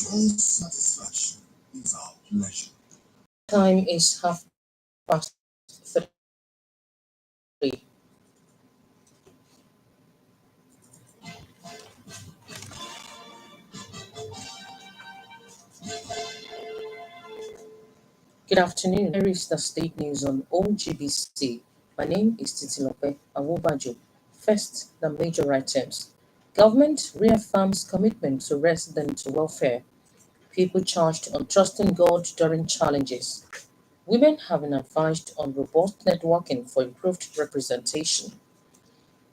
Your satisfaction is our pleasure. Time is 3:30. Good afternoon. Here is the state news on OGBC. My name is Titilope Awobajo. First, the major items. Government reaffirms commitment to resident welfare. People charged on trusting God during challenges. Women have been advised on robust networking for improved representation.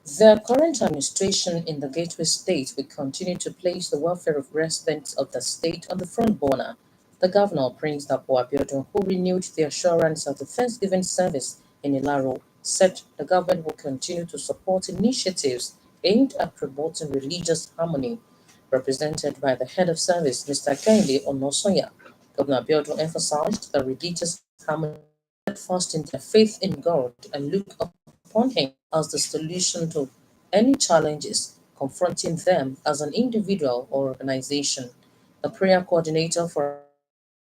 The current administration in the Gateway State will continue to place the welfare of residents of the state on the front burner. The governor, Prince Dapo Abiodun, who renewed the assurance of the Thanksgiving service in Ilaro, said the government will continue to support initiatives aimed at promoting religious harmony. Represented by the head of service, Mr. Kende Onosoya, Governor Abiodun emphasized that religious harmony steadfast in their faith in God and look upon Him as the solution to any challenges confronting them as an individual or organization. The prayer coordinator for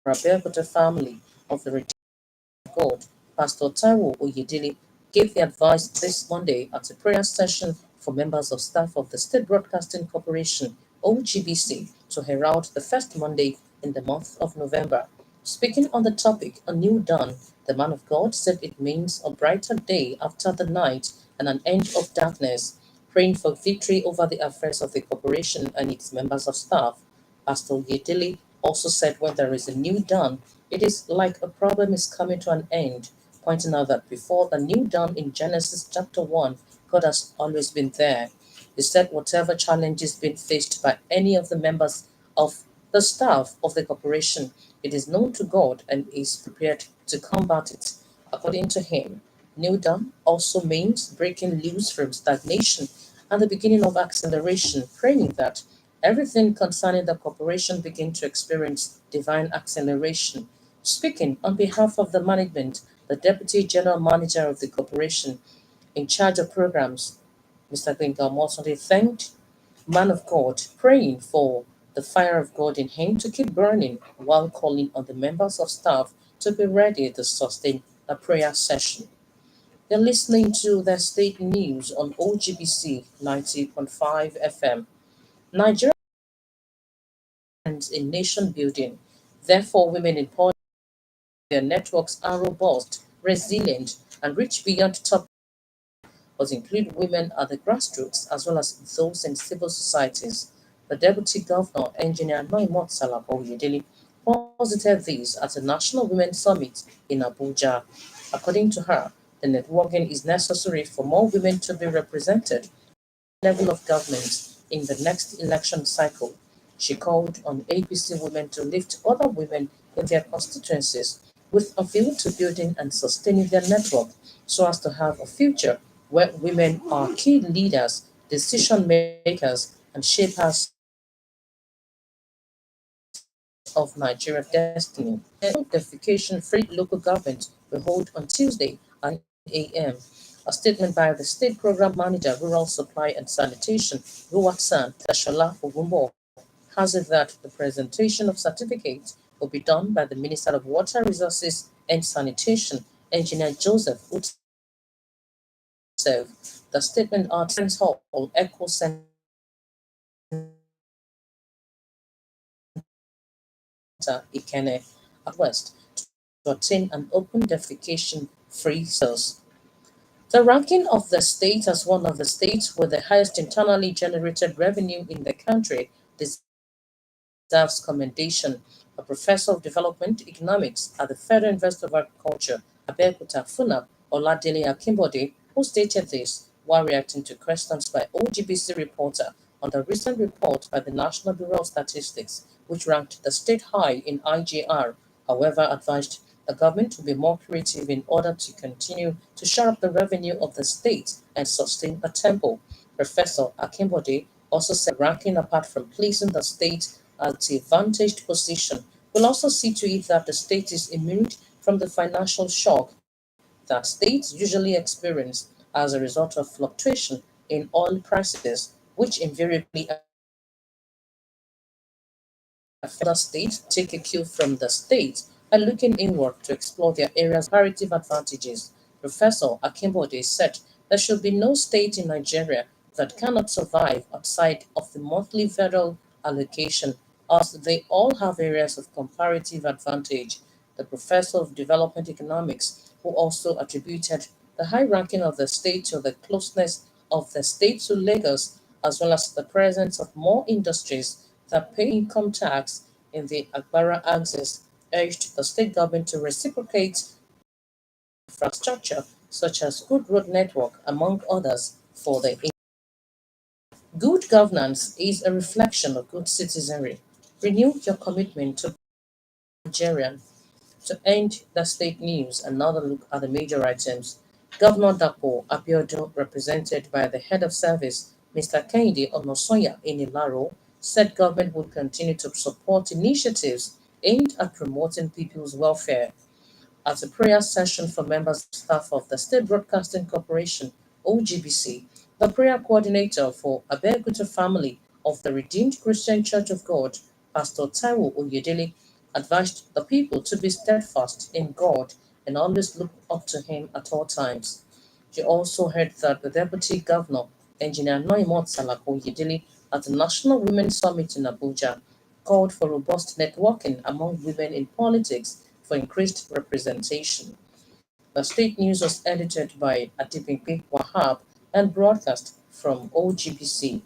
Abeokuta family of the Redeemer God, Pastor Taiwo Oyedele, gave the advice this Monday at a prayer session for members of staff of the State Broadcasting Corporation, OGBC, to herald the first Monday in the month of November. Speaking on the topic, A New Dawn, the man of God said it means a brighter day after the night and an end of darkness, praying for victory over the affairs of the corporation and its members of staff. Pastor Oyedele also said when there is a new dawn, it is like a problem is coming to an end, pointing out that before the new dawn in Genesis chapter 1, God has always been there. He said whatever challenge is being faced by any of the members of the staff of the corporation, it is known to God and is prepared to combat it. According to him, new dawn also means breaking loose from stagnation and the beginning of acceleration, praying that everything concerning the corporation begin to experience divine acceleration. Speaking on behalf of the management, the Deputy General Manager of the corporation in charge of programs, Mr. Gbenga Omotunde, thanked man of God, praying for the fire of God in him to keep burning while calling on the members of staff to be ready to sustain the prayer session. You're listening to the state news on OGBC 90.5 FM. Nigeria in nation building. Therefore, women in politics, their networks are robust, resilient, and reach beyond top, but include women at the grassroots as well as those in civil societies. The Deputy Governor, Engineer Noimot Salabo Oyedele, posited this at a National Women's Summit in Abuja. According to her, the networking is necessary for more women to be represented level of government in the next election cycle. She called on APC women to lift other women in their constituencies with a view to building and sustaining their network so as to have a future where women are key leaders, decision makers, and shapers of Nigeria's destiny. The Identification-Free Local Government will hold on Tuesday at 9 a.m. A statement by the State Program Manager, Rural Supply and Sanitation, Ruwatsan Tashola Ogumbo, has it that the presentation of certificates will be done by the Minister of Water Resources and Sanitation, Engineer Joseph Utsev. The statement at Science Hall, Echo Center, Ikene, at West, to attain an open defecation-free source. The ranking of the state as one of the states with the highest internally generated revenue in the country deserves commendation. A professor of development economics at the Federal University of Agriculture, Abeokuta FUNAB, Oladele Akimbode, who stated this while reacting to questions by OGBC reporter on the recent report by the National Bureau of Statistics, which ranked the state high in IGR, however, advised the government to be more creative in order to continue to shore up the revenue of the state and sustain a tempo. Professor Akimbode also said ranking, apart from placing the state at a vantaged position, will also see to it that the state is immune from the financial shock that states usually experience as a result of fluctuation in oil prices, which invariably Further states take a cue from the states by looking inward to explore their areas of comparative advantages. Professor Akimbode said there should be no state in Nigeria that cannot survive outside of the monthly federal allocation, as they all have areas of comparative advantage. The professor of development economics, who also attributed the high ranking of the state to the closeness of the state to Lagos, as well as the presence of more industries that pay income tax in the Agbara axis, urged the state government to reciprocate infrastructure such as good road network, among others, for the good governance is a reflection of good citizenry. Renew your commitment to Nigerian. To end the state news, another look at the major items. Governor Dapo Abiodun, represented by the head of service, Mr. Kehinde Onosoya in Ilaro, said government would continue to support initiatives aimed at promoting people's welfare. At a prayer session for members and staff of the State Broadcasting Corporation, OGBC, the prayer coordinator for Abeokuta family of the Redeemed Christian Church of God, Pastor Taiwo Oyedele, advised the people to be steadfast in God and always look up to Him at all times. She also heard that the Deputy Governor, Engineer Noimot Salako Oyedele, at the National Women's Summit in Abuja, called for robust networking among women in politics for increased representation. The state news was edited by Adibimpe Wahab and broadcast from OGBC.